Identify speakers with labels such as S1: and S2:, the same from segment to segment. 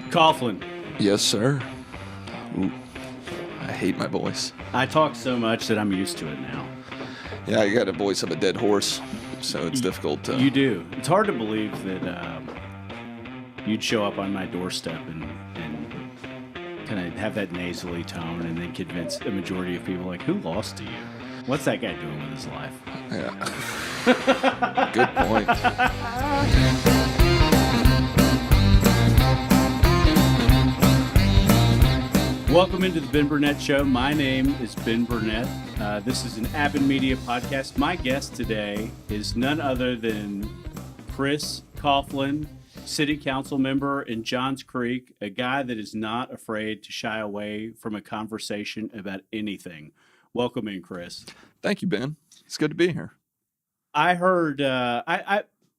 S1: Coughlin.
S2: Yes, sir. Ooh, I hate my voice.
S1: I talk so much that I'm used to it now.
S2: Yeah, I got a voice of a dead horse, so it's difficult to...
S1: You do. It's hard to believe that you'd show up on my doorstep and kind of have that nasally tone and then convince a majority of people, like, who lost to you? What's that guy doing with his life?
S2: Yeah. Good point.
S1: Welcome into the Ben Burnett Show. My name is Ben Burnett. This is an Appen Media podcast. My guest today is none other than Chris Coughlin, City Council member in Johns Creek, a guy that is not afraid to shy away from a conversation about anything. Welcome in, Chris.
S2: Thank you, Ben. It's good to be here.
S1: I heard,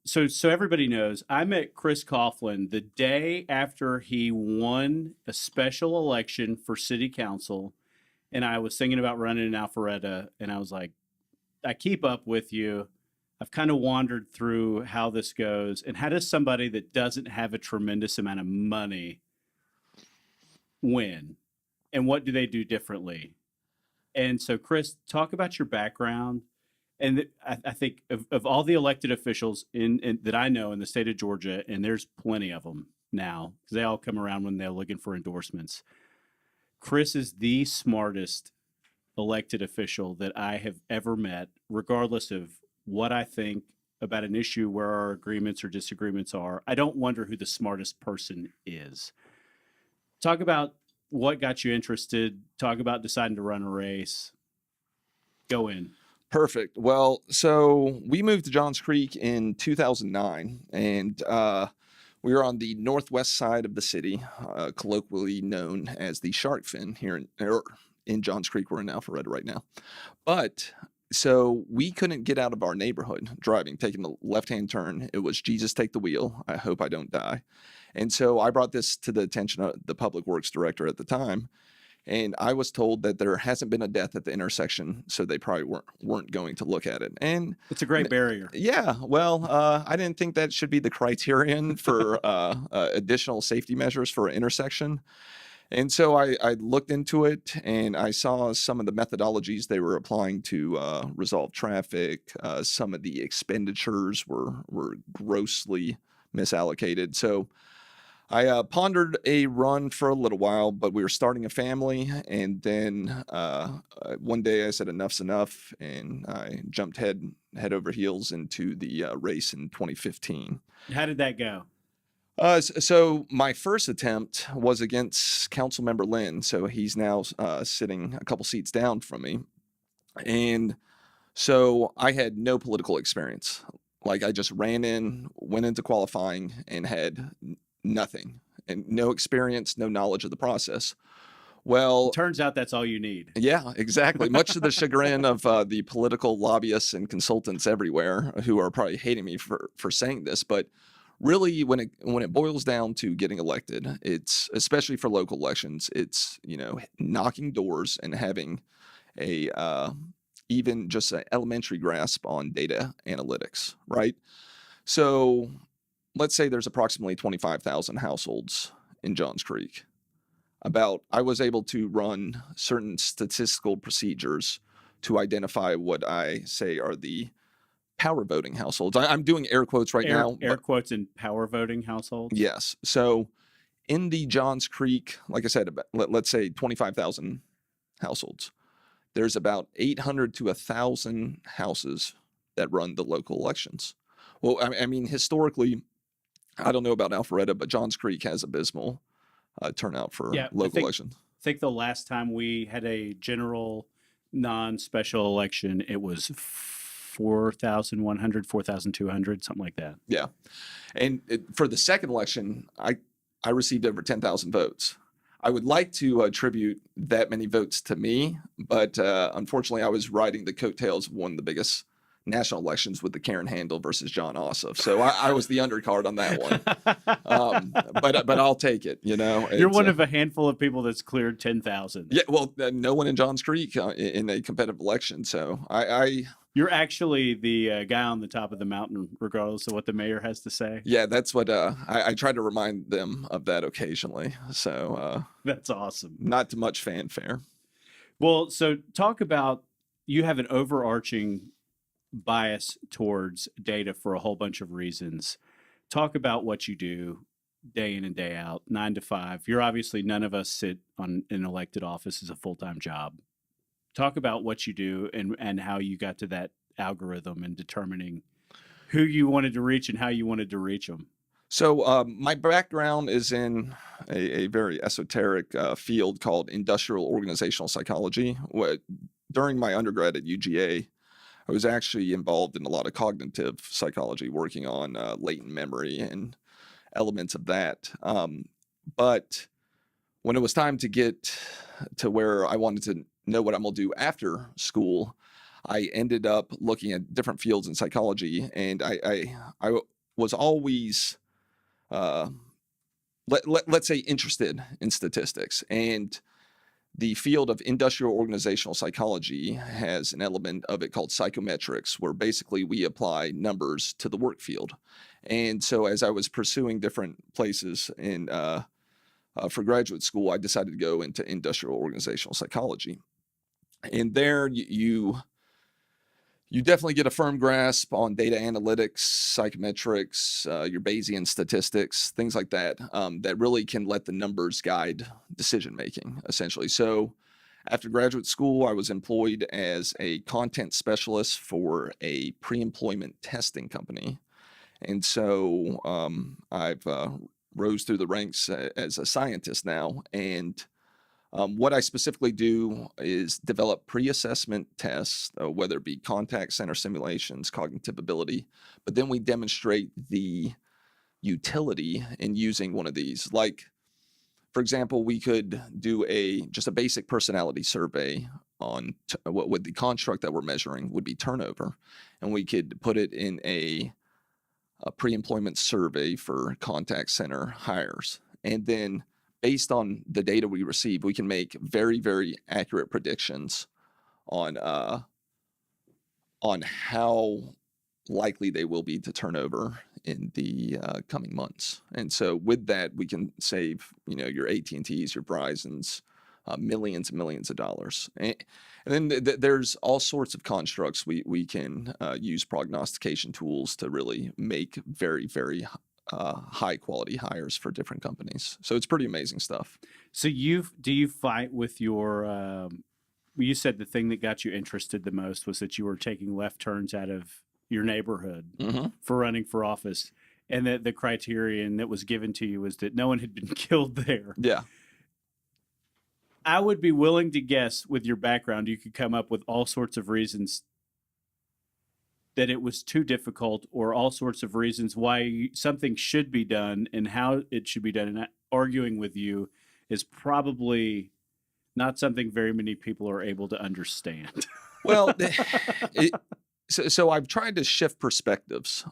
S1: so everybody knows, I met Chris Coughlin the day after he won a special election for City Council, and I was thinking about running in Alpharetta, and I was like, I keep up with you. I've kind of wandered through how this goes, and how does somebody that doesn't have a tremendous amount of money win, and what do they do differently? And so, Chris, talk about your background. And I think of all the elected officials in that I know in the state of Georgia, and there's plenty of them now, because they all come around when they're looking for endorsements. Chris is the smartest elected official that I have ever met, regardless of what I think about an issue, where our agreements or disagreements are. I don't wonder who the smartest person is. Talk about what got you interested. Talk about deciding to run a race. Go in.
S2: Perfect. Well, so we moved to Johns Creek in 2009, and we were on the northwest side of the city, colloquially known as the Shark Fin here in Johns Creek. We're in Alpharetta right now. But so we couldn't get out of our neighborhood driving, taking the left-hand turn. It was Jesus take the wheel. I hope I don't die. And so I brought this to the attention of the public works director at the time. And I was told that there hasn't been a death at the intersection, so they probably weren't going to look at it. And
S1: it's a great barrier.
S2: Yeah, well, I didn't think that should be the criterion for additional safety measures for an intersection. And so I looked into it, and I saw some of the methodologies they were applying to resolve traffic. Some of the expenditures were grossly misallocated. So I pondered a run for a little while, but we were starting a family, and then one day I said enough's enough, and I jumped head over heels into the race in 2015.
S1: How did that go?
S2: So my first attempt was against Councilmember Lynn, so he's now sitting a couple seats down from me, and so I had no political experience. Like, I just went into qualifying, and had nothing, and no experience, no knowledge of the process. Well,
S1: turns out that's all you need.
S2: Yeah, exactly. Much to the chagrin of the political lobbyists and consultants everywhere, who are probably hating me for saying this, but really, when it boils down to getting elected, it's, especially for local elections, it's, knocking doors and having a even just an elementary grasp on data analytics, right? So let's say there's approximately 25,000 households in Johns Creek. I was able to run certain statistical procedures to identify what I say are the power voting households. I'm doing air quotes now.
S1: Air quotes in power voting households?
S2: Yes. So in the Johns Creek, like I said, let's say 25,000 households. There's about 800 to 1,000 houses that run the local elections. Well, I mean, historically, I don't know about Alpharetta, but Johns Creek has abysmal turnout for local elections.
S1: I think the last time we had a general non-special election, it was 4,100, 4,200, something like that.
S2: Yeah. And for the second election, I received over 10,000 votes. I would like to attribute that many votes to me, but unfortunately, I was riding the coattails of one of the biggest national elections with the Karen Handel versus John Ossoff. So I was the undercard on that one. But I'll take it,
S1: You're one of a handful of people that's cleared 10,000.
S2: Yeah, well, no one in Johns Creek in a competitive election. So I
S1: You're actually the guy on the top of the mountain, regardless of what the mayor has to say.
S2: Yeah, that's what I try to remind them of that occasionally. So
S1: That's awesome.
S2: not too much fanfare.
S1: Well, so talk about, you have an overarching bias towards data for a whole bunch of reasons. Talk about what you do day in and day out, 9 to 5. You're obviously, none of us sit on an elected office as a full-time job. Talk about what you do and how you got to that algorithm and determining who you wanted to reach and how you wanted to reach them.
S2: So my background is in a very esoteric field called industrial organizational psychology. During my undergrad at UGA, I was actually involved in a lot of cognitive psychology, working on latent memory and elements of that. But when it was time to get to where I wanted to know what I'm going to do after school, I ended up looking at different fields in psychology, and I was always let's say interested in statistics. And the field of industrial organizational psychology has an element of it called psychometrics, where basically we apply numbers to the work field. And so as I was pursuing different places in for graduate school, I decided to go into industrial organizational psychology. And there you definitely get a firm grasp on data analytics, psychometrics, your Bayesian statistics, things like that, that really can let the numbers guide decision making, essentially. So after graduate school, I was employed as a content specialist for a pre-employment testing company. And so I've rose through the ranks as a scientist now. And what I specifically do is develop pre-assessment tests, whether it be contact center simulations, cognitive ability, but then we demonstrate the utility in using one of these. Like, for example, we could do just a basic personality survey on what the construct that we're measuring would be turnover, and we could put it in a pre-employment survey for contact center hires, and then based on the data we receive, we can make very, very accurate predictions on how likely they will be to turn over in the coming months. And so with that, we can save, your AT&Ts, your Verizons, millions and millions of dollars. And then there's all sorts of constructs we can use prognostication tools to really make very, very high quality hires for different companies. So it's pretty amazing stuff.
S1: So do you fight with your, you said the thing that got you interested the most was that you were taking left turns out of your neighborhood for running for office, and that the criterion that was given to you was that no one had been killed there.
S2: Yeah.
S1: I would be willing to guess, with your background, you could come up with all sorts of reasons that it was too difficult, or all sorts of reasons why something should be done and how it should be done. And arguing with you is probably not something very many people are able to understand.
S2: Well, so I've tried to shift perspectives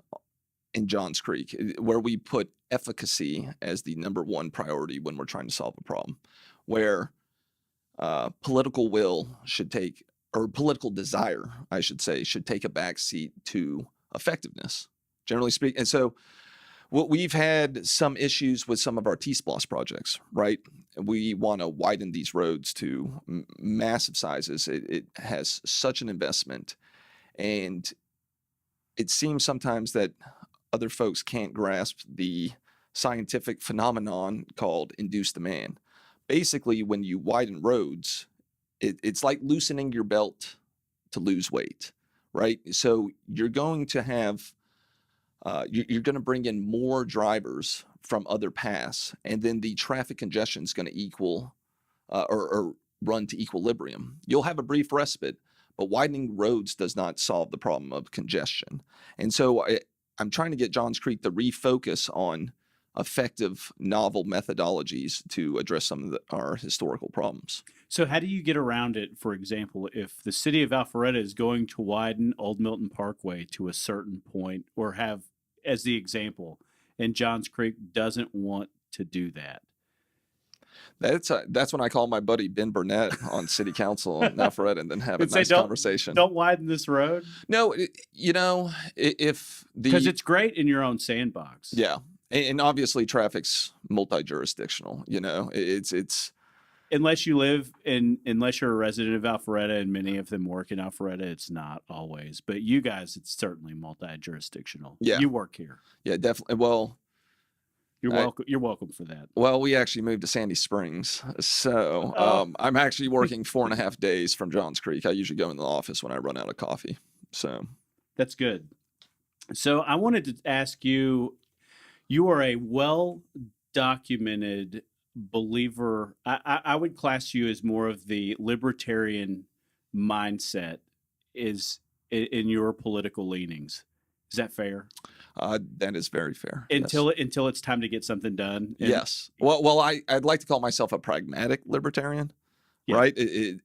S2: in Johns Creek, where we put efficacy as the number one priority when we're trying to solve a problem, where political will should take, or political desire, I should say, should take a backseat to effectiveness, generally speaking. And so we've had some issues with some of our T-Splosh projects, right? We want to widen these roads to massive sizes. It has such an investment. And it seems sometimes that other folks can't grasp the scientific phenomenon called induced demand. Basically, when you widen roads, it's like loosening your belt to lose weight, right? So you're going to have, you're going to bring in more drivers from other paths, and then the traffic congestion is going to equal or run to equilibrium. You'll have a brief respite, but widening roads does not solve the problem of congestion. And so I'm trying to get Johns Creek to refocus on effective, novel methodologies to address some of our historical problems.
S1: So how do you get around it? For example, if the city of Alpharetta is going to widen Old Milton Parkway to a certain point, or have as the example, and Johns Creek doesn't want to do that,
S2: That's when I call my buddy Ben Burnett on city council in Alpharetta and then have a
S1: And say,
S2: nice conversation.
S1: don't widen this road
S2: No, if
S1: because
S2: the
S1: it's great in your own sandbox.
S2: yeah, and obviously traffic's multi-jurisdictional. It's
S1: Unless unless you're a resident of Alpharetta, and many of them work in Alpharetta, it's not always. But you guys, it's certainly multi-jurisdictional.
S2: Yeah.
S1: You work here.
S2: yeah, definitely. Well,
S1: You're welcome. You're welcome for that.
S2: Well, we actually moved to Sandy Springs, so
S1: Oh.
S2: I'm actually working 4.5 days from Johns Creek. I usually go in the office when I run out of coffee. So
S1: That's good. So I wanted to ask you, you are a well-documented believer. I would class you as more of the libertarian mindset is in your political leanings. Is that fair?
S2: that is very fair.
S1: Until it's time to get something done. And
S2: Yes. Well, I'd like to call myself a pragmatic libertarian,
S1: Yeah.
S2: right?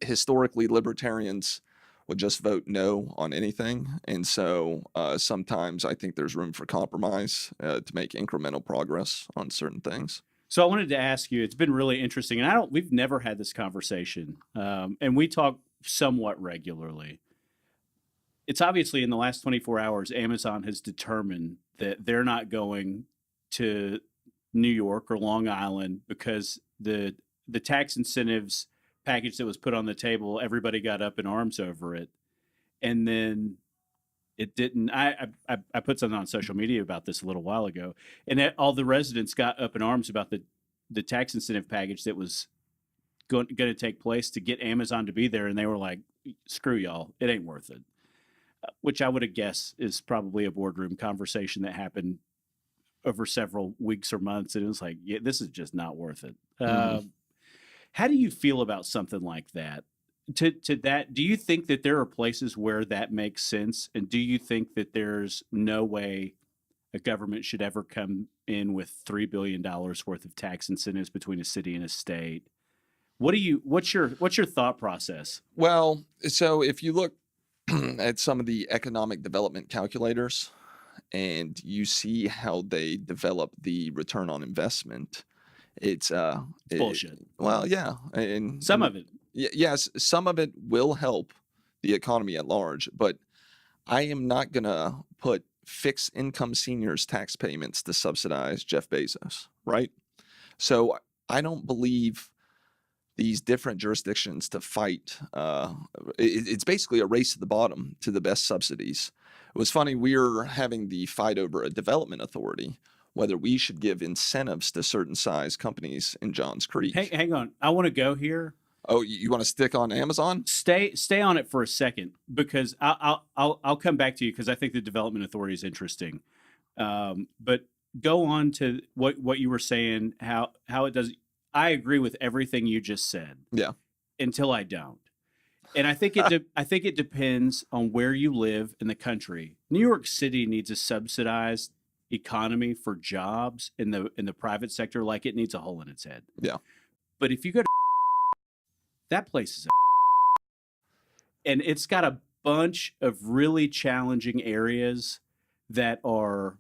S2: Historically, libertarians would just vote no on anything, and so sometimes I think there's room for compromise to make incremental progress on certain things.
S1: So I wanted to ask you, it's been really interesting, and we've never had this conversation, and we talk somewhat regularly. It's obviously in the last 24 hours, Amazon has determined that they're not going to New York or Long Island because the tax incentives package that was put on the table, everybody got up in arms over it, and then it didn't. I put something on social media about this a little while ago, and all the residents got up in arms about the tax incentive package that was going to take place to get Amazon to be there, and they were like, "Screw y'all, it ain't worth it." Which I would have guessed is probably a boardroom conversation that happened over several weeks or months, and it was like, "Yeah, this is just not worth it." How do you feel about something like that? To that, do you think that there are places where that makes sense, and do you think that there's no way a government should ever come in with $3 billion worth of tax incentives between a city and a state? What's your thought process?
S2: Well, so if you look at some of the economic development calculators and you see how they develop the return on investment, it's
S1: Bullshit.
S2: well, yeah, and
S1: Some of it.
S2: yes, some of it will help the economy at large, but I am not gonna put fixed income seniors tax payments to subsidize Jeff Bezos, right? So I don't believe these different jurisdictions to fight. It's basically a race to the bottom to the best subsidies. It was funny, we were having the fight over a development authority, whether we should give incentives to certain size companies in Johns Creek.
S1: Hang on. I want to go here.
S2: Oh, you want to stick on Amazon?
S1: Stay on it for a second because I'll come back to you because I think the development authority is interesting. But go on to what you were saying, how it does. I agree with everything you just said.
S2: Yeah.
S1: Until I don't. And I think it depends on where you live in the country. New York City needs a subsidized economy for jobs in the private sector like it needs a hole in its head.
S2: Yeah.
S1: But if you go to that place is and it's got a bunch of really challenging areas that are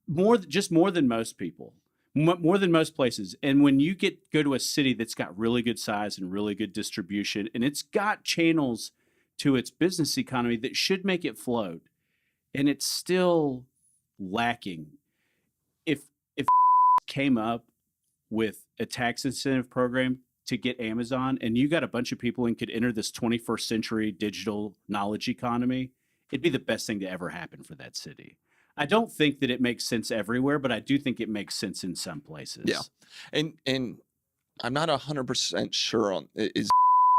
S1: more than most people. More than most places. And when you go to a city that's got really good size and really good distribution, and it's got channels to its business economy that should make it float, and it's still lacking. If came up with a tax incentive program to get Amazon, and you got a bunch of people and could enter this 21st century digital knowledge economy, it'd be the best thing to ever happen for that city. I don't think that it makes sense everywhere, but I do think it makes sense in some places.
S2: Yeah, and I'm not 100% sure on is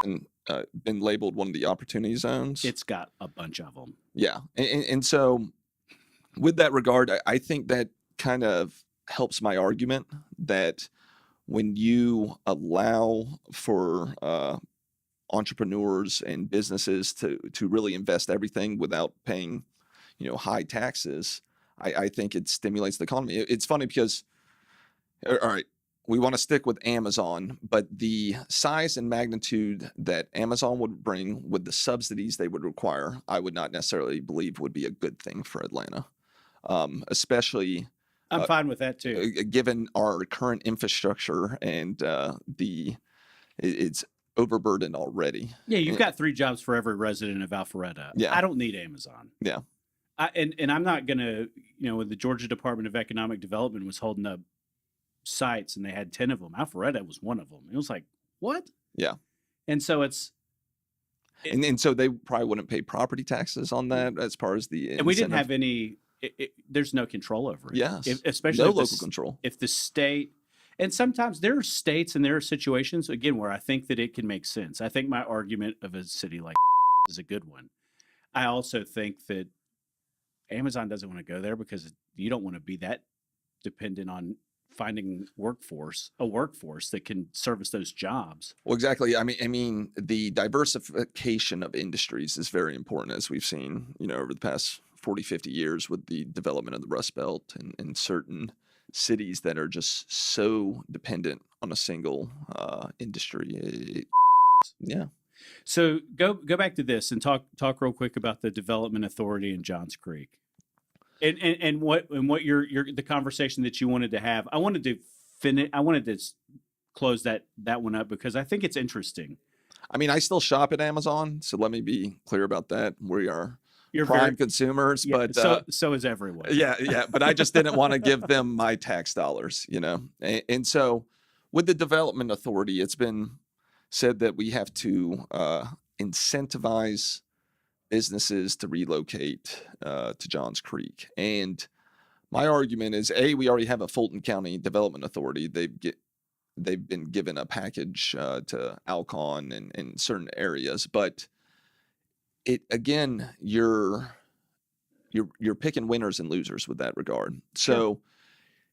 S2: been labeled one of the opportunity zones.
S1: It's got a bunch of them.
S2: Yeah, and so with that regard, I think that kind of helps my argument that when you allow for entrepreneurs and businesses to really invest everything without paying high taxes, I think it stimulates the economy. It's funny because, all right, we want to stick with Amazon, but the size and magnitude that Amazon would bring with the subsidies they would require, I would not necessarily believe would be a good thing for Atlanta, especially
S1: I'm fine with that too.
S2: given our current infrastructure and it's overburdened already.
S1: Yeah, you've got 3 jobs for every resident of Alpharetta.
S2: Yeah.
S1: I don't need Amazon.
S2: Yeah.
S1: And I'm not going to, when the Georgia Department of Economic Development was holding up sites and they had 10 of them, Alpharetta was one of them. It was like, what?
S2: Yeah.
S1: And so
S2: and so they probably wouldn't pay property taxes on that as far as the
S1: and we didn't
S2: incentive.
S1: have any, there's no control over it.
S2: Yes.
S1: Especially
S2: no
S1: if
S2: local control.
S1: If the state, and sometimes there are states and there are situations, again, where I think that it can make sense. I think my argument of a city like is a good one. I also think that Amazon doesn't want to go there because you don't want to be that dependent on finding a workforce that can service those jobs.
S2: Well, exactly. I mean, the diversification of industries is very important, as we've seen, over the past 40, 50 years with the development of the Rust Belt and certain cities that are just so dependent on a single industry. Yeah.
S1: So go back to this and talk real quick about the Development Authority in Johns Creek, and what your the conversation that you wanted to have. I wanted to close that one up because I think it's interesting.
S2: I mean, I still shop at Amazon, so let me be clear about that. We are prime consumers,
S1: yeah,
S2: but
S1: so is everyone.
S2: Yeah. But I just didn't want to give them my tax dollars, And so with the Development Authority, it's been said that we have to incentivize businesses to relocate to Johns Creek. And my argument is, we already have a Fulton County Development Authority. They've been given a package to Alcon and in certain areas, but you're picking winners and losers with that regard. So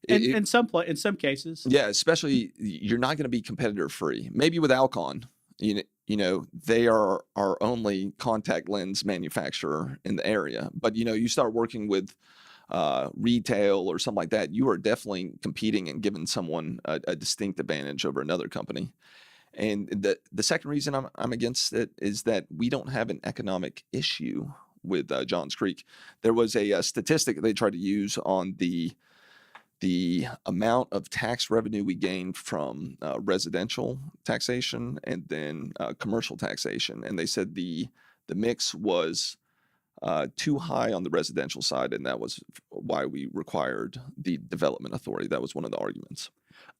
S1: in some cases,
S2: yeah, especially you're not going to be competitor free. Maybe with Alcon, they are our only contact lens manufacturer in the area. But you start working with retail or something like that, you are definitely competing and giving someone a distinct advantage over another company. And the second reason I'm against it is that we don't have an economic issue with Johns Creek. There was a statistic they tried to use on the amount of tax revenue we gained from residential taxation and then commercial taxation, and they said the mix was too high on the residential side, and that was why we required the Development Authority. That was one of the arguments.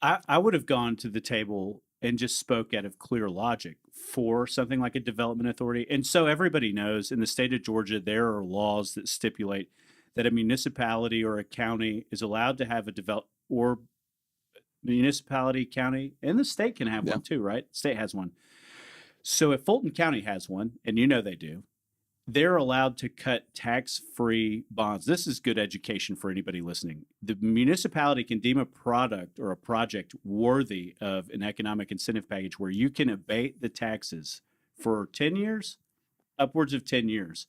S1: I would have gone to the table and just spoke out of clear logic for something like a Development Authority. And so everybody knows in the state of Georgia, there are laws that stipulate that a municipality or a county is allowed to have or municipality, county, and the state can have one too, right? The state has one. So if Fulton County has one, and they do, they're allowed to cut tax-free bonds. This is good education for anybody listening. The municipality can deem a product or a project worthy of an economic incentive package where you can abate the taxes for 10 years, upwards of 10 years.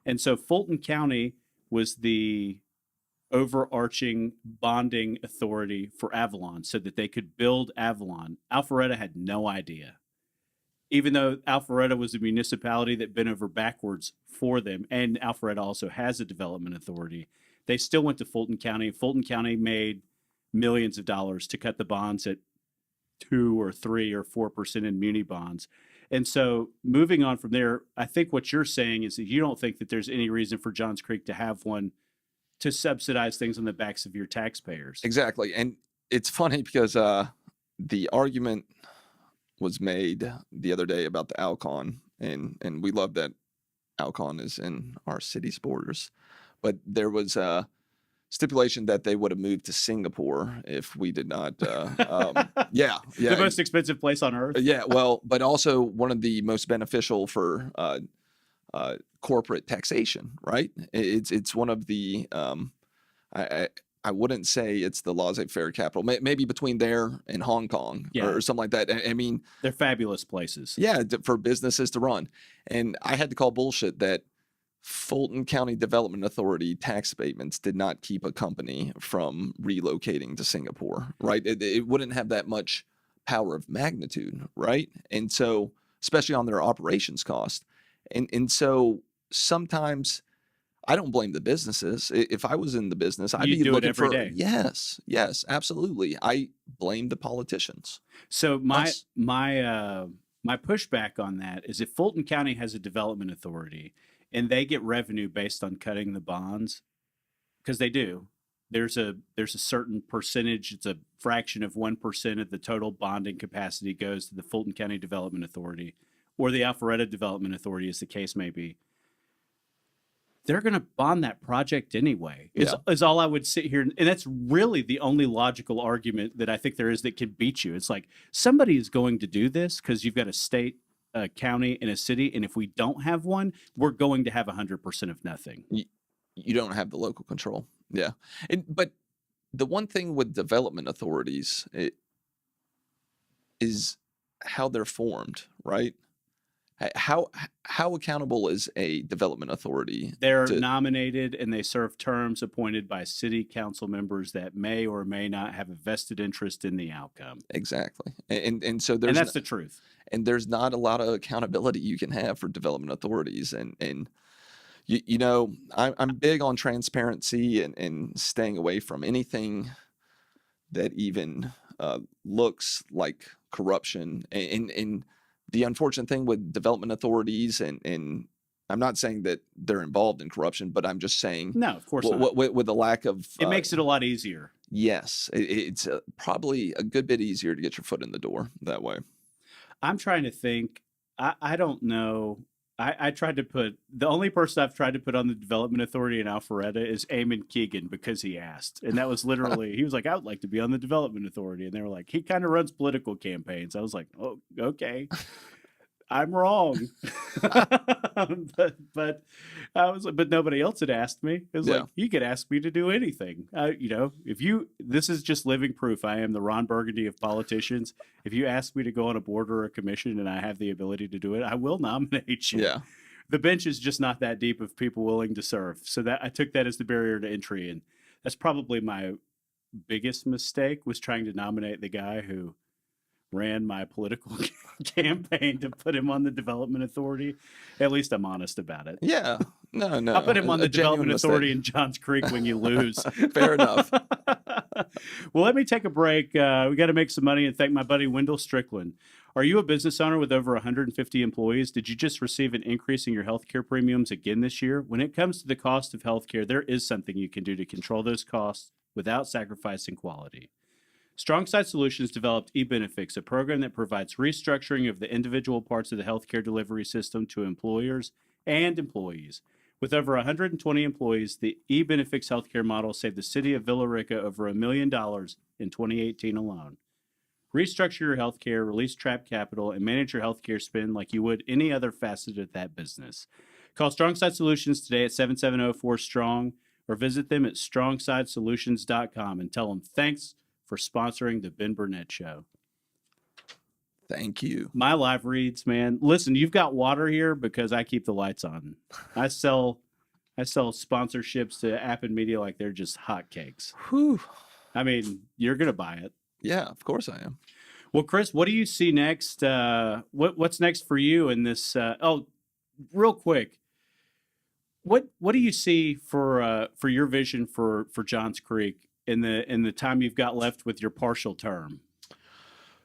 S1: And so Fulton County was the overarching bonding authority for Avalon so that they could build Avalon. Alpharetta had no idea. Even though Alpharetta was a municipality that bent over backwards for them, and Alpharetta also has a development authority, they still went to Fulton County. Fulton County made millions of dollars to cut the bonds at 2 or 3 or 4% in muni bonds. And so moving on from there, I think what you're saying is that you don't think that there's any reason for Johns Creek to have one to subsidize things on the backs of your taxpayers.
S2: Exactly. And it's funny because the argument was made the other day about the Alcon, and we love that Alcon is in our city's borders, but there was a stipulation that they would have moved to Singapore if we did not. The
S1: most expensive place on earth.
S2: Yeah, well, but also one of the most beneficial for corporate taxation, right? It's one of the I wouldn't say it's the laissez-faire capital. Maybe between there and Hong Kong or something like that. I mean,
S1: they're fabulous places.
S2: Yeah, for businesses to run. And I had to call bullshit that Fulton County Development Authority tax abatements did not keep a company from relocating to Singapore, right? It wouldn't have that much power of magnitude, right? And so, especially on their operations cost. And so sometimes I don't blame the businesses. If I was in the business, I'd
S1: You
S2: be
S1: do it
S2: looking
S1: every
S2: for,
S1: day.
S2: yes, absolutely. I blame the politicians.
S1: So
S2: Us.
S1: my pushback on that is if Fulton County has a development authority and they get revenue based on cutting the bonds, because they do. There's a certain percentage. It's a fraction of 1% of the total bonding capacity goes to the Fulton County Development Authority, or the Alpharetta Development Authority, as the case may be. They're going to bond that project anyway.
S2: Yeah.
S1: Is all I would sit here, and that's really the only logical argument that I think there is that can beat you. It's like somebody is going to do this because you've got a state, a county, and a city, and if we don't have one, we're going to have 100% of nothing.
S2: You don't have the local control. Yeah. But the one thing with development authorities is how they're formed, right? How accountable is a development authority?
S1: They're nominated and they serve terms appointed by city council members that may or may not have a vested interest in the outcome.
S2: Exactly. And so
S1: And that's the truth.
S2: And there's not a lot of accountability you can have for development authorities. And you know, I'm big on transparency and staying away from anything that even looks like corruption. And the unfortunate thing with development authorities, and I'm not saying that they're involved in corruption, but I'm just saying,
S1: No, of course not.
S2: with the lack of,
S1: It makes it a lot easier.
S2: yes, it's probably a good bit easier to get your foot in the door that way.
S1: I'm trying to think. I don't know. I tried to put the only person I've tried to put on the development authority in Alpharetta is Eamon Keegan because he asked, and that was literally he was like, "I would like to be on the development authority," and they were like, "He kind of runs political campaigns." I was like, "Oh, okay." I'm wrong. but I was, but nobody else had asked me. It was
S2: Yeah.
S1: like, you could ask me to do anything. You know, this is just living proof. I am the Ron Burgundy of politicians. If you ask me to go on a board or a commission and I have the ability to do it, I will nominate you.
S2: Yeah.
S1: The bench is just not that deep of people willing to serve. So that I took that as the barrier to entry. And that's probably my biggest mistake, was trying to nominate the guy who ran my political campaign to put him on the development authority. At least I'm honest about it.
S2: Yeah. No.
S1: I'll put him on
S2: A
S1: the development
S2: genuine
S1: authority
S2: mistake.
S1: in Johns Creek when you lose.
S2: Fair enough.
S1: Well, let me take a break. We got to make some money and thank my buddy Wendell Strickland. Are you a business owner with over 150 employees? Did you just receive an increase in your healthcare premiums again this year? When it comes to the cost of healthcare, there is something you can do to control those costs without sacrificing quality. Strongside Solutions developed eBenefits, a program that provides restructuring of the individual parts of the healthcare delivery system to employers and employees. With over 120 employees, the eBenefits healthcare model saved the city of Villa Rica over $1 million in 2018 alone. Restructure your healthcare, release trapped capital, and manage your healthcare spend like you would any other facet of that business. Call Strongside Solutions today at 7704-STRONG or visit them at strongsidesolutions.com and tell them thanks for sponsoring the Ben Burnett Show.
S2: Thank you.
S1: My live reads, man. Listen, you've got water here because I keep the lights on. I sell sponsorships to App and Media like they're just hotcakes.
S2: Whew.
S1: I mean, you're gonna buy it.
S2: Yeah, of course I am.
S1: Well, Chris, what do you see next? What's next for you in this? Real quick, what do you see for your vision for Johns Creek in the time you've got left with your partial term?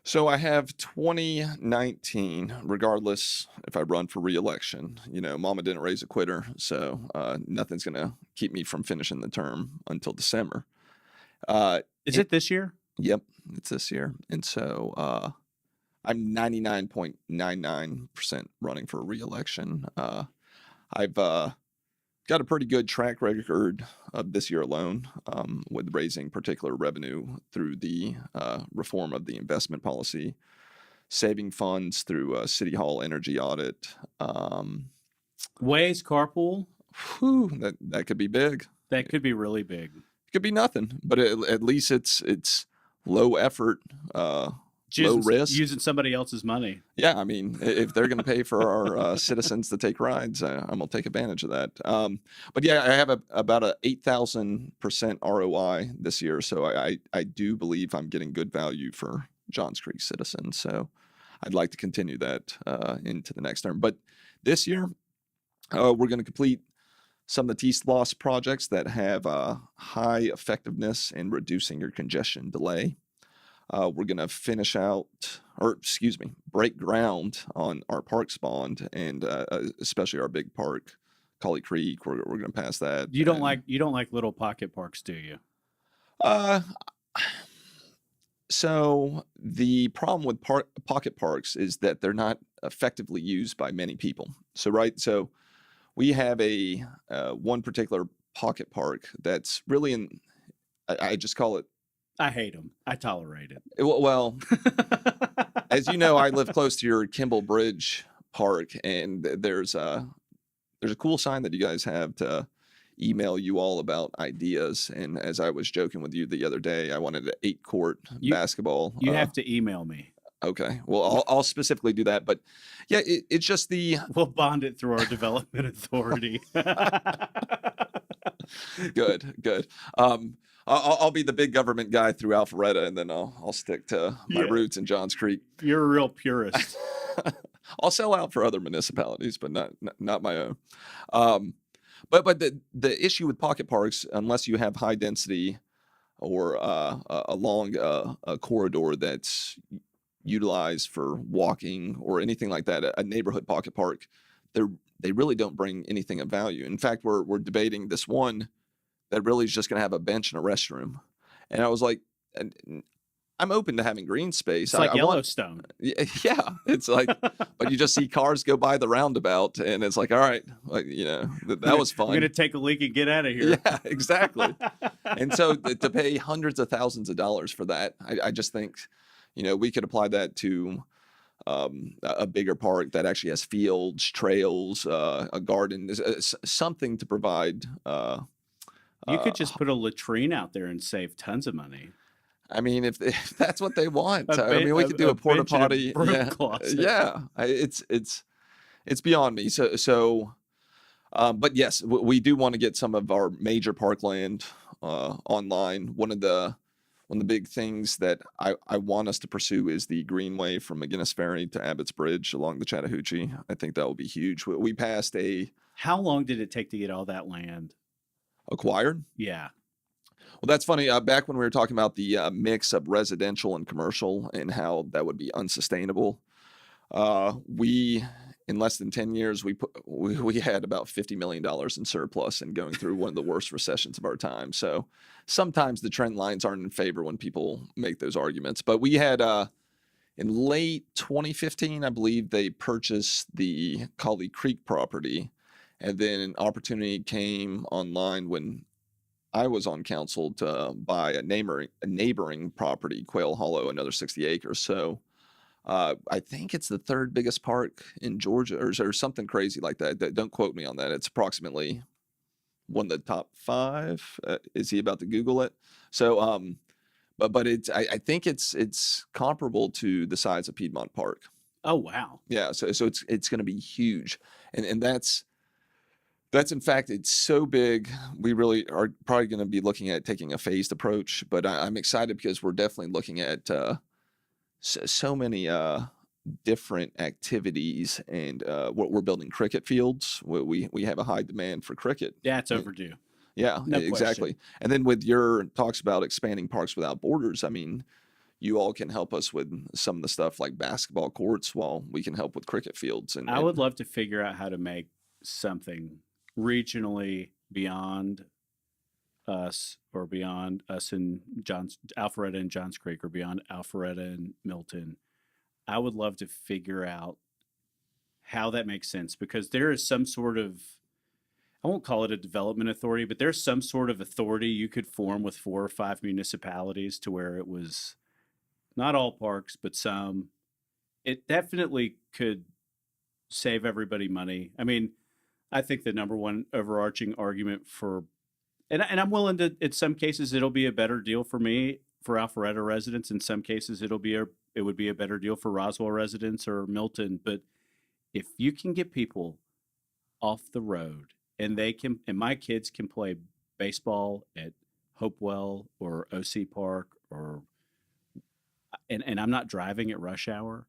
S2: So I have 2019, regardless if I run for re-election. You know, Mama didn't raise a quitter, so nothing's going to keep me from finishing the term until December.
S1: Is it this year?
S2: Yep, it's this year. And so I'm 99.99% running for re-election. I've got a pretty good track record of this year alone with raising particular revenue through the reform of the investment policy, saving funds through City Hall energy audit.
S1: Waze carpool?
S2: That could be big.
S1: That could be really big.
S2: It could be nothing, but at least it's low effort, low risk.
S1: Using somebody else's money.
S2: Yeah, I mean, if they're going to pay for our citizens to take rides, I'm going to take advantage of that. But yeah, I have about a 8,000% ROI this year, so I do believe I'm getting good value for Johns Creek citizens. So I'd like to continue that into the next term. But this year, we're going to complete some of the T-Loss projects that have high effectiveness in reducing your congestion delay. We're going to finish out, or excuse me, break ground on our parks bond, and especially our big park, Collie Creek. We're going to pass that.
S1: You don't
S2: and,
S1: like little pocket parks, do you?
S2: Uh, so the problem with pocket parks is that they're not effectively used by many people. So right, so we have a one particular pocket park that's really in. I just call it.
S1: I hate them. I tolerate it.
S2: Well, as you know, I live close to your Kimball Bridge Park, and there's a cool sign that you guys have to email you all about ideas. And as I was joking with you the other day, I wanted an 8-court basketball.
S1: You have to email me.
S2: Okay, well, I'll specifically do that. But yeah, it's just
S1: we'll bond it through our development authority.
S2: Good. I'll be the big government guy through Alpharetta, and then I'll stick to my roots in Johns Creek.
S1: You're a real purist.
S2: I'll sell out for other municipalities, but not my own. But the issue with pocket parks, unless you have high density or along a corridor that's utilized for walking or anything like that, a neighborhood pocket park, they really don't bring anything of value. In fact, we're debating this one that really is just going to have a bench and a restroom. And I was like, I'm open to having green space.
S1: It's like Yellowstone.
S2: Yeah, it's like, but you just see cars go by the roundabout, and it's like, all right, like, that was fun.
S1: I'm gonna take a leak and get out of here.
S2: Yeah, exactly. And so to pay hundreds of thousands of dollars for that, I just think, we could apply that to a bigger park that actually has fields, trails, a garden, something to provide.
S1: You could just put a latrine out there and save tons of money.
S2: I mean, if that's what they want, we could do a porta potty. Yeah. It's beyond me. So, but yes, we do want to get some of our major parkland online. One of the big things that I want us to pursue is the greenway from McGinnis Ferry to Abbott's Bridge along the Chattahoochee. I think that will be huge. We passed
S1: How long did it take to get all that land
S2: acquired?
S1: Yeah.
S2: Well, that's funny. Back when we were talking about the mix of residential and commercial and how that would be unsustainable, we, in less than 10 years, we had about $50 million in surplus and going through one of the worst recessions of our time. So sometimes the trend lines aren't in favor when people make those arguments. But we had, in late 2015, I believe they purchased the Collie Creek property. And then an opportunity came online when I was on council to buy a neighboring property, Quail Hollow, another 60 acres. So I think it's the third biggest park in Georgia or something crazy like that. Don't quote me on that. It's approximately one of the top 5. Is he about to Google it? So, but it's I think it's comparable to the size of Piedmont Park.
S1: Oh wow.
S2: Yeah. So it's going to be huge, and that's in fact, it's so big, we really are probably going to be looking at taking a phased approach. But I'm excited because we're definitely looking at so many different activities, and what we're building cricket fields. We have a high demand for cricket.
S1: Yeah, it's overdue.
S2: Yeah,
S1: No
S2: exactly.
S1: question.
S2: And then with your talks about expanding Parks Without Borders, I mean, you all can help us with some of the stuff like basketball courts, while we can help with cricket fields. And
S1: I would love to figure out how to make something regionally beyond us, or beyond us in Alpharetta and Johns Creek, or beyond Alpharetta and Milton. I would love to figure out how that makes sense, because there is some sort of, I won't call it a development authority, but there's some sort of authority you could form with 4 or 5 municipalities to where it was not all parks, but some. It definitely could save everybody money. I mean, I think the number one overarching argument for, and I'm willing to, in some cases, it'll be a better deal for me, for Alpharetta residents. In some cases, it would be a better deal for Roswell residents or Milton. But if you can get people off the road, and and my kids can play baseball at Hopewell or OC Park, and I'm not driving at rush hour,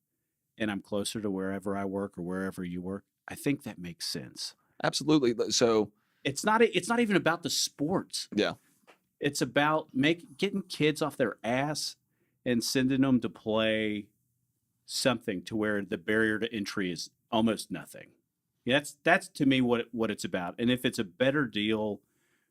S1: and I'm closer to wherever I work or wherever you work, I think that makes sense.
S2: Absolutely. So
S1: it's not even about the sports.
S2: Yeah.
S1: It's about getting kids off their ass and sending them to play something to where the barrier to entry is almost nothing. Yeah, that's to me what it's about. And if it's a better deal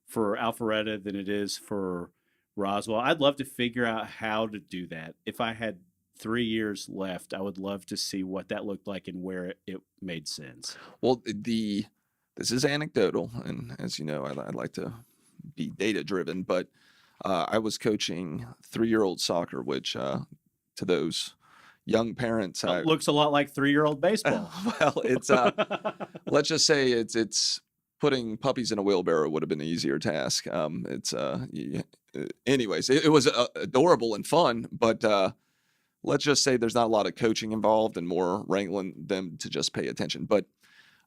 S1: for Alpharetta than it is for Roswell, I'd love to figure out how to do that. If I had 3 years left, I would love to see what that looked like and where it made sense.
S2: Well, this is anecdotal, and as you know, I like to be data driven, but I was coaching 3-year-old soccer, which to those young parents,
S1: It looks a lot like 3-year-old baseball.
S2: well, it's let's just say it's putting puppies in a wheelbarrow would have been an easier task. Anyways, it was adorable and fun, but let's just say there's not a lot of coaching involved and more wrangling them to just pay attention. But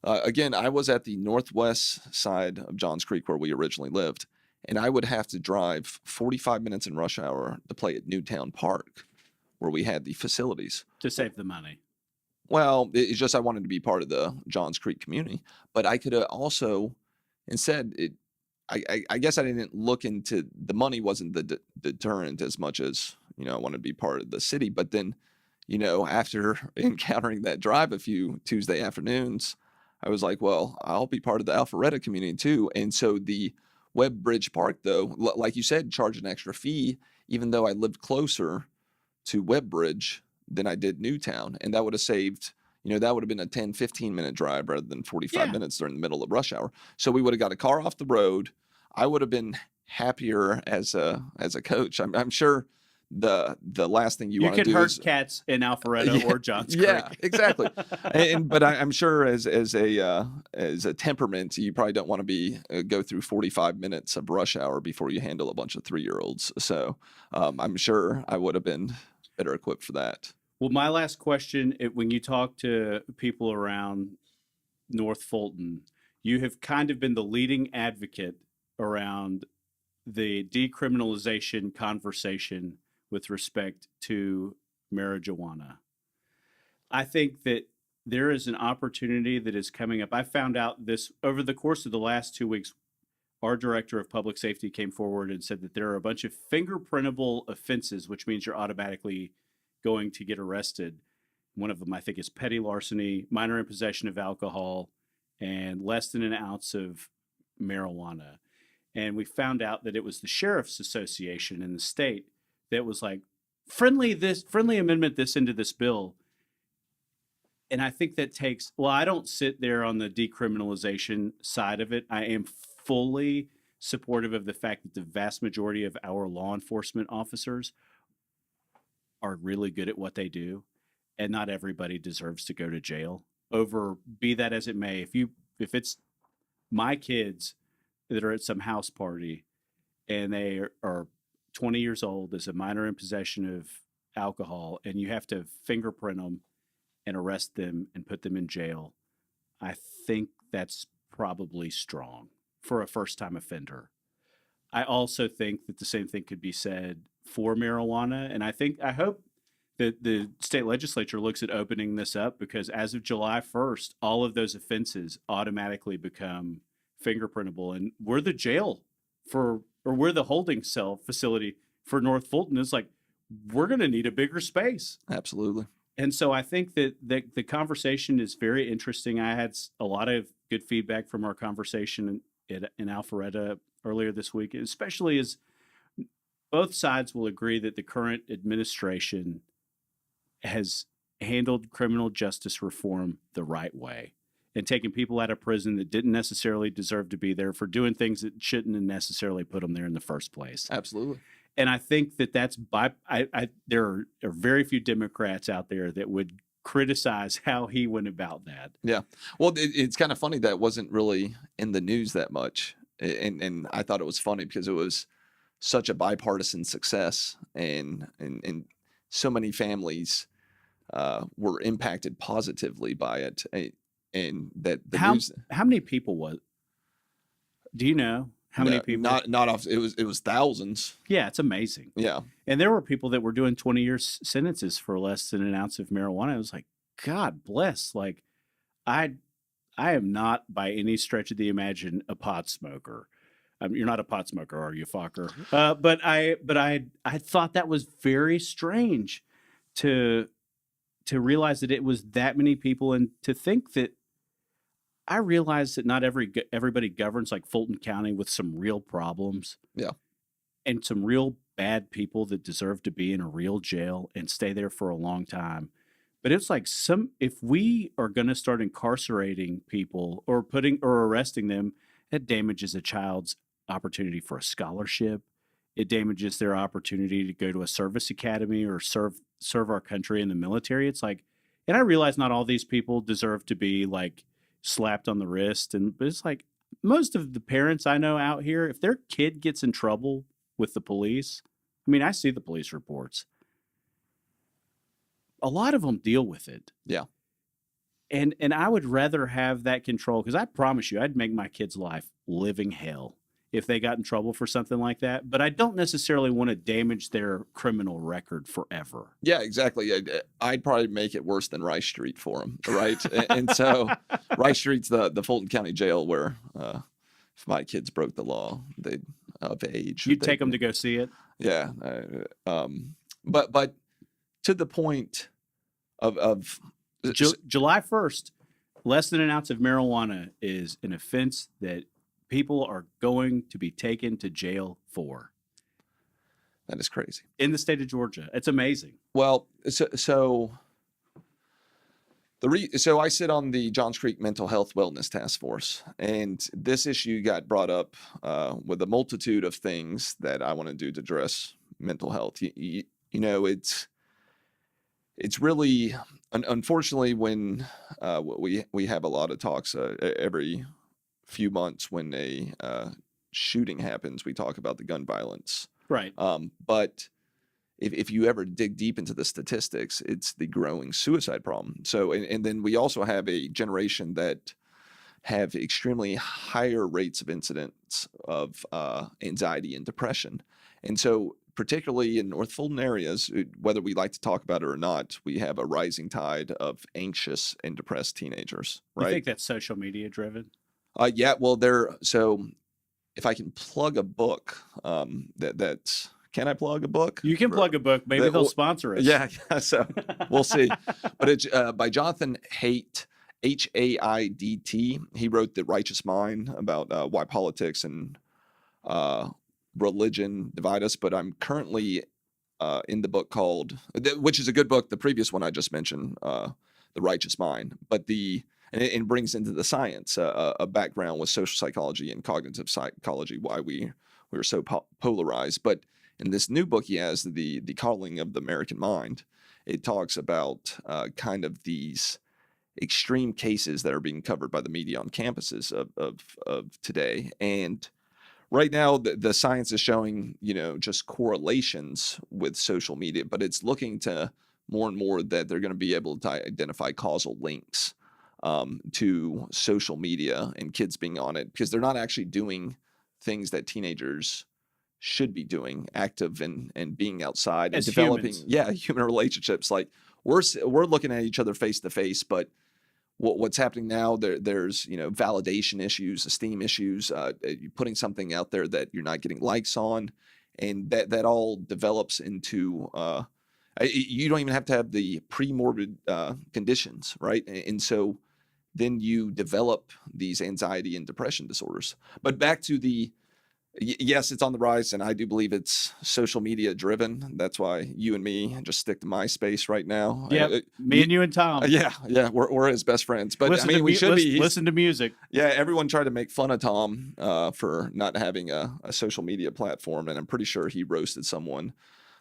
S2: again, I was at the northwest side of Johns Creek where we originally lived, and I would have to drive 45 minutes in rush hour to play at Newtown Park, where we had the facilities.
S1: To save the money.
S2: Well, it's just I wanted to be part of the Johns Creek community, but I could also, instead, I guess I didn't look into the money wasn't the deterrent as much as, I wanted to be part of the city. But then, after encountering that drive a few Tuesday afternoons, I was like, well, I'll be part of the Alpharetta community too. And so the Webb Bridge Park, though, like you said, charged an extra fee, even though I lived closer to Webb Bridge than I did Newtown. And that would have saved, that would have been a 10, 15-minute drive rather than 45 minutes during the middle of rush hour. So we would have got a car off the road. I would have been happier as a coach. I'm sure the last thing you want to do
S1: hurt
S2: is
S1: cats in Alpharetta or Johns Creek.
S2: Yeah, exactly. But I'm sure as a temperament, you probably don't want to go through 45 minutes of rush hour before you handle a bunch of 3-year-olds. So I'm sure I would have been better equipped for that.
S1: Well, my last question, when you talk to people around North Fulton, you have kind of been the leading advocate around the decriminalization conversation with respect to marijuana. I think that there is an opportunity that is coming up. I found out this over the course of the last 2 weeks. Our director of public safety came forward and said that there are a bunch of fingerprintable offenses, which means you're automatically going to get arrested. One of them, I think, is petty larceny, minor in possession of alcohol, and less than an ounce of marijuana. And we found out that it was the Sheriff's Association in the state that was like, friendly amendment this into this bill. And I think that takes, well, I don't sit there on the decriminalization side of it. I am fully supportive of the fact that the vast majority of our law enforcement officers are really good at what they do, and not everybody deserves to go to jail over, be that as it may. If it's my kids that are at some house party and they are 20 years old as a minor in possession of alcohol, and you have to fingerprint them and arrest them and put them in jail, I think that's probably strong for a first-time offender. I also think that the same thing could be said for marijuana, and I hope that the state legislature looks at opening this up, because as of July 1st, all of those offenses automatically become fingerprintable, and we're the jail we're the holding cell facility for North Fulton. It's like, we're going to need a bigger space.
S2: Absolutely.
S1: And so I think that the conversation is very interesting. I had a lot of good feedback from our conversation in Alpharetta earlier this week, especially as both sides will agree that the current administration has handled criminal justice reform the right way and taken people out of prison that didn't necessarily deserve to be there for doing things that shouldn't have necessarily put them there in the first place.
S2: Absolutely.
S1: And I think that there are very few Democrats out there that would criticize how he went about that.
S2: Yeah. Well, it's kind of funny that it wasn't really in the news that much. And I thought it was funny because it was such a bipartisan success, and so many families were impacted positively by it. And that the news.
S1: How many people do you know? How many people?
S2: Not off. It was thousands.
S1: Yeah, it's amazing.
S2: Yeah.
S1: And there were people that were doing 20-year sentences for less than an ounce of marijuana. I was like, God bless. Like, I I am not by any stretch of the imagine a pot smoker. You're not a pot smoker, are you, Fokker? I thought that was very strange to realize that it was that many people, and to think that I realized that not everybody governs like Fulton County with some real problems
S2: Yeah.
S1: and some real bad people that deserve to be in a real jail and stay there for a long time. But it's like if we are going to start incarcerating people or arresting them, it damages a child's opportunity for a scholarship. It damages their opportunity to go to a service academy or serve our country in the military. It's like, and I realize not all these people deserve to be like slapped on the wrist, but it's like most of the parents I know out here, if their kid gets in trouble with the police, I mean, I see the police reports. A lot of them deal with it.
S2: Yeah.
S1: And I would rather have that control, because I promise you, I'd make my kid's life living hell if they got in trouble for something like that. But I don't necessarily want to damage their criminal record forever.
S2: Yeah, exactly. I'd probably make it worse than Rice Street for them, right? And so Rice Street's the Fulton County Jail where if my kids broke the law, they'd of age.
S1: You'd take them to go see it?
S2: Yeah. But to the point of
S1: July 1st, less than an ounce of marijuana is an offense that people are going to be taken to jail for.
S2: That is crazy.
S1: In the state of Georgia. It's amazing.
S2: Well, so I sit on the Johns Creek Mental Health Wellness Task Force, and this issue got brought up with a multitude of things that I want to do to address mental health. You know, it's really, unfortunately, when we have a lot of talks every few months when a shooting happens, we talk about the gun violence.
S1: Right.
S2: But if you ever dig deep into the statistics, it's the growing suicide problem. So, and then we also have a generation that have extremely higher rates of incidents of anxiety and depression. And so, particularly in North Fulton areas, whether we like to talk about it or not, we have a rising tide of anxious and depressed teenagers, right?
S1: You think that's social media driven?
S2: Yeah, well, so if I can plug a book, that's, can I plug a book?
S1: You can plug a book. Maybe they'll sponsor us.
S2: Yeah, so we'll see. But it's by Jonathan Haidt, Haidt. He wrote The Righteous Mind about why politics and religion divide us. But I'm currently in the book called, which is a good book, the previous one I just mentioned, The Righteous Mind. But and it brings into the science a background with social psychology and cognitive psychology, why we are so polarized. But in this new book he has, the Coughlin of the American Mind, it talks about kind of these extreme cases that are being covered by the media on campuses of today. And right now the science is showing, just correlations with social media, but it's looking to more and more that they're going to be able to identify causal links to social media and kids being on it, because they're not actually doing things that teenagers should be doing, active and being outside and developing human relationships. Like we're looking at each other face to face, but what's happening now, there's validation issues, esteem issues, putting something out there that you're not getting likes on, and that all develops into you don't even have to have the pre-morbid conditions, right? And so then you develop these anxiety and depression disorders. But back to yes, it's on the rise, and I do believe it's social media driven. That's why you and me just stick to MySpace right now.
S1: Yeah, me and you and Tom.
S2: Yeah, we're his best friends. But we should
S1: listen to music.
S2: Yeah, everyone tried to make fun of Tom for not having a social media platform, and I'm pretty sure he roasted someone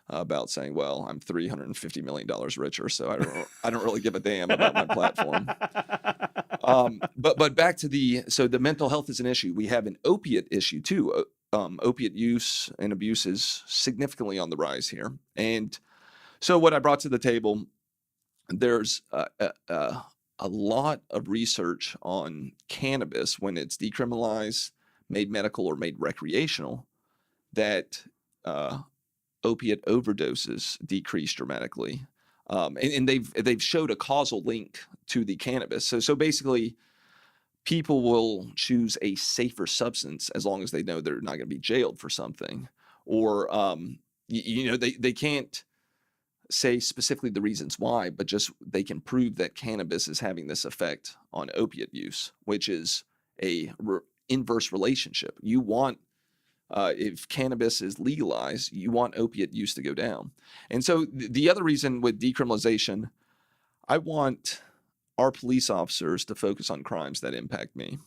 S2: about saying, "Well, I'm $350 million richer, so I don't really give a damn about my platform." But back to the mental health is an issue. We have an opiate issue too. Opiate use and abuse is significantly on the rise here. And so what I brought to the table, there's a lot of research on cannabis when it's decriminalized, made medical, or made recreational, that opiate overdoses decrease dramatically. And they've showed a causal link to the cannabis. So basically, people will choose a safer substance as long as they know they're not going to be jailed for something, or they can't say specifically the reasons why, but just they can prove that cannabis is having this effect on opiate use, which is a inverse relationship. You want, if cannabis is legalized, you want opiate use to go down. And so the other reason with decriminalization, I want our police officers to focus on crimes that impact me.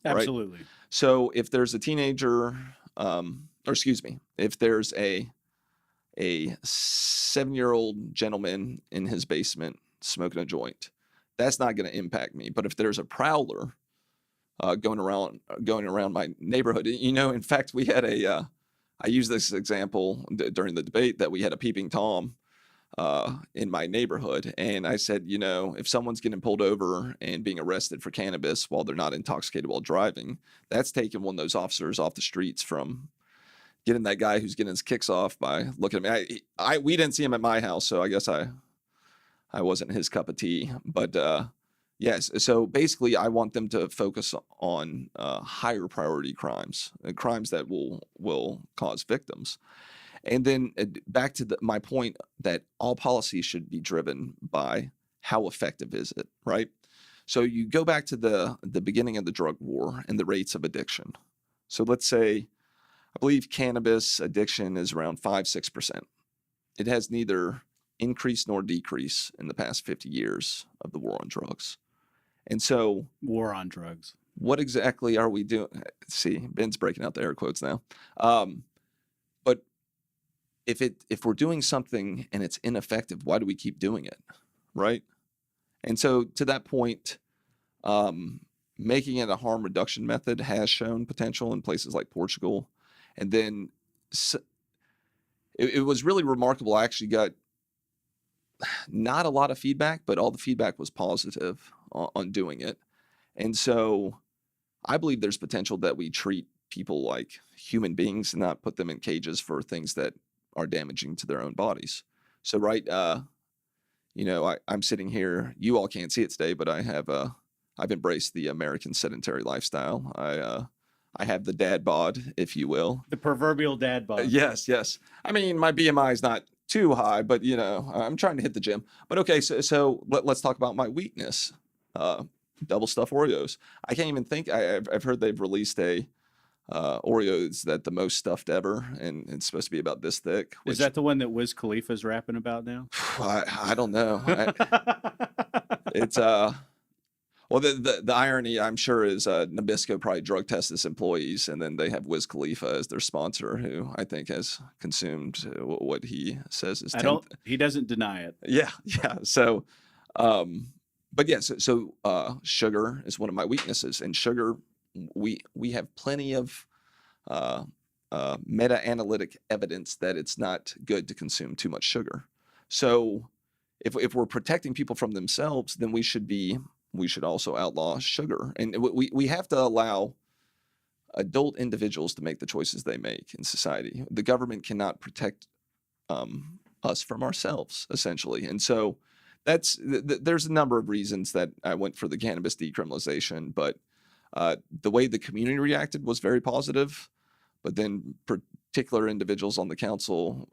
S2: Right?
S1: Absolutely.
S2: So if there's a teenager, if there's a 7-year-old gentleman in his basement smoking a joint, that's not going to impact me. But if there's a prowler going around my neighborhood, in fact, we had I used this example during the debate that we had a peeping Tom in my neighborhood. And I said, if someone's getting pulled over and being arrested for cannabis while they're not intoxicated while driving, that's taking one of those officers off the streets from getting that guy who's getting his kicks off by looking at me. We didn't see him at my house, so I guess I wasn't his cup of tea. But yes, so basically I want them to focus on higher priority crimes, crimes that will cause victims. And then back to my point that all policy should be driven by how effective is it, right? So you go back to the beginning of the drug war and the rates of addiction. So let's say, I believe cannabis addiction is around 5-6%. It has neither increased nor decreased in the past 50 years of the war on drugs. And so,
S1: war on drugs.
S2: What exactly are we doing? See, Ben's breaking out the air quotes now. But if we're doing something and it's ineffective, why do we keep doing it, right? And so, to that point, making it a harm reduction method has shown potential in places like Portugal. And then it was really remarkable. I actually got not a lot of feedback, but all the feedback was positive on doing it. And so I believe there's potential that we treat people like human beings and not put them in cages for things that are damaging to their own bodies. So, right, I'm sitting here. You all can't see it today, but I've embraced the American sedentary lifestyle. I have the dad bod, if you will.
S1: The proverbial dad bod.
S2: Yes. I mean, my BMI is not too high, but I'm trying to hit the gym. But okay, so let's talk about my weakness. Double stuffed Oreos. I can't even think. I've heard they've released a Oreos that the most stuffed ever, and it's supposed to be about this thick.
S1: Is that the one that Wiz Khalifa's rapping about now?
S2: I don't know. It's well, the irony, I'm sure, is Nabisco probably drug tests its employees, and then they have Wiz Khalifa as their sponsor, who I think has consumed what he says is.
S1: He doesn't deny it.
S2: Yeah. So, but yes, so sugar is one of my weaknesses, and sugar, we have plenty of meta-analytic evidence that it's not good to consume too much sugar. So, if we're protecting people from themselves, then we should also outlaw sugar. And we have to allow adult individuals to make the choices they make in society. The government cannot protect us from ourselves, essentially. And so there's a number of reasons that I went for the cannabis decriminalization, but the way the community reacted was very positive. But then particular individuals on the council,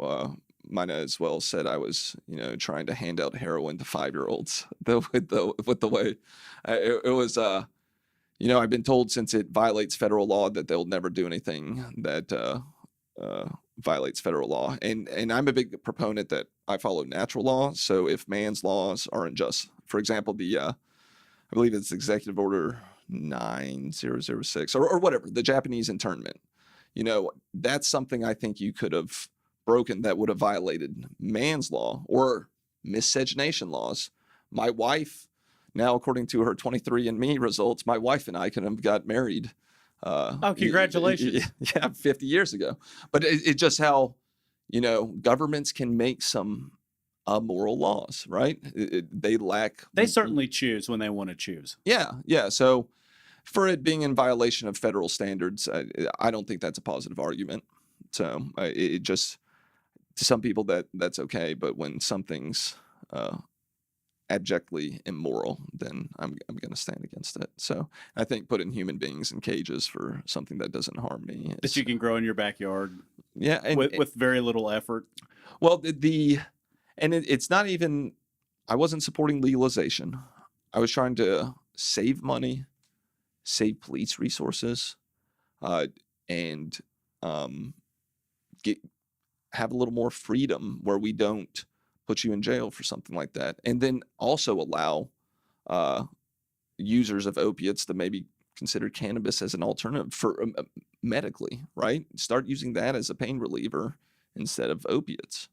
S2: mine as well, said I was, trying to hand out heroin to 5-year-olds. With the way it was, I've been told since it violates federal law that they'll never do anything that violates federal law. And I'm a big proponent that I follow natural law. So if man's laws are unjust, for example, I believe it's Executive Order 9006 or whatever, the Japanese internment. That's something I think you could have broken that would have violated man's law or miscegenation laws. My wife, now according to her 23andMe results, my wife and I could have got married.
S1: Congratulations.
S2: Yeah, 50 years ago. But it's just how, governments can make some immoral laws, right?
S1: They certainly choose when they want to choose.
S2: Yeah. So for it being in violation of federal standards, I don't think that's a positive argument. So it just, to some people that's okay, but when something's abjectly immoral, then I'm going to stand against it. So I think putting human beings in cages for something that doesn't harm me
S1: That you can grow in your backyard
S2: yeah, and
S1: with very little effort.
S2: well, it's not even. I wasn't supporting legalization. I was trying to save money, save police resources, and have a little more freedom where we don't put you in jail for something like that, and then also allow users of opiates to maybe consider cannabis as an alternative for medically, right? Start using that as a pain reliever instead of opiates.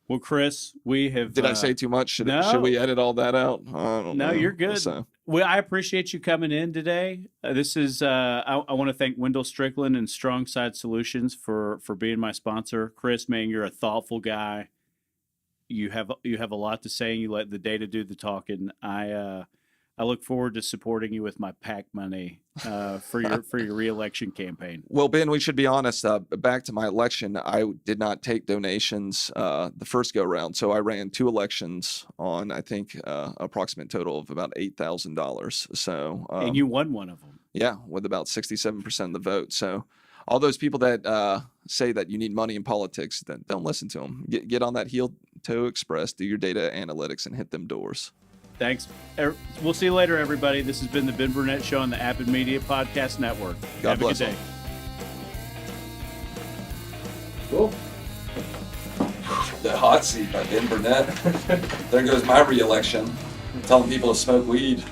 S1: Well, Chris, we have.
S2: Did I say too much? Should
S1: no.
S2: we edit all that out? I don't know.
S1: You're good.
S2: So.
S1: Well, I appreciate you coming in today. This is I want to thank Wendell Strickland and Strongside Solutions for being my sponsor. Chris, man, you're a thoughtful guy. You have a lot to say, and you let the data do the talking. I look forward to supporting you with my PAC money for your reelection campaign.
S2: Well, Ben, we should be honest. Back to my election, I did not take donations the first go round, so I ran 2 elections on I think approximate total of about $8,000. So
S1: and you won one of them.
S2: Yeah, with about 67% of the vote. So all those people that say that you need money in politics, then don't listen to them. Get on that heel toe express, do your data analytics, and hit them doors.
S1: Thanks. We'll see you later, everybody. This has been the Ben Burnett Show on the Avid Media Podcast Network.
S2: God bless.
S1: Have a good day.
S2: Cool. The hot seat by Ben Burnett. There goes my re-election. Telling people to smoke weed.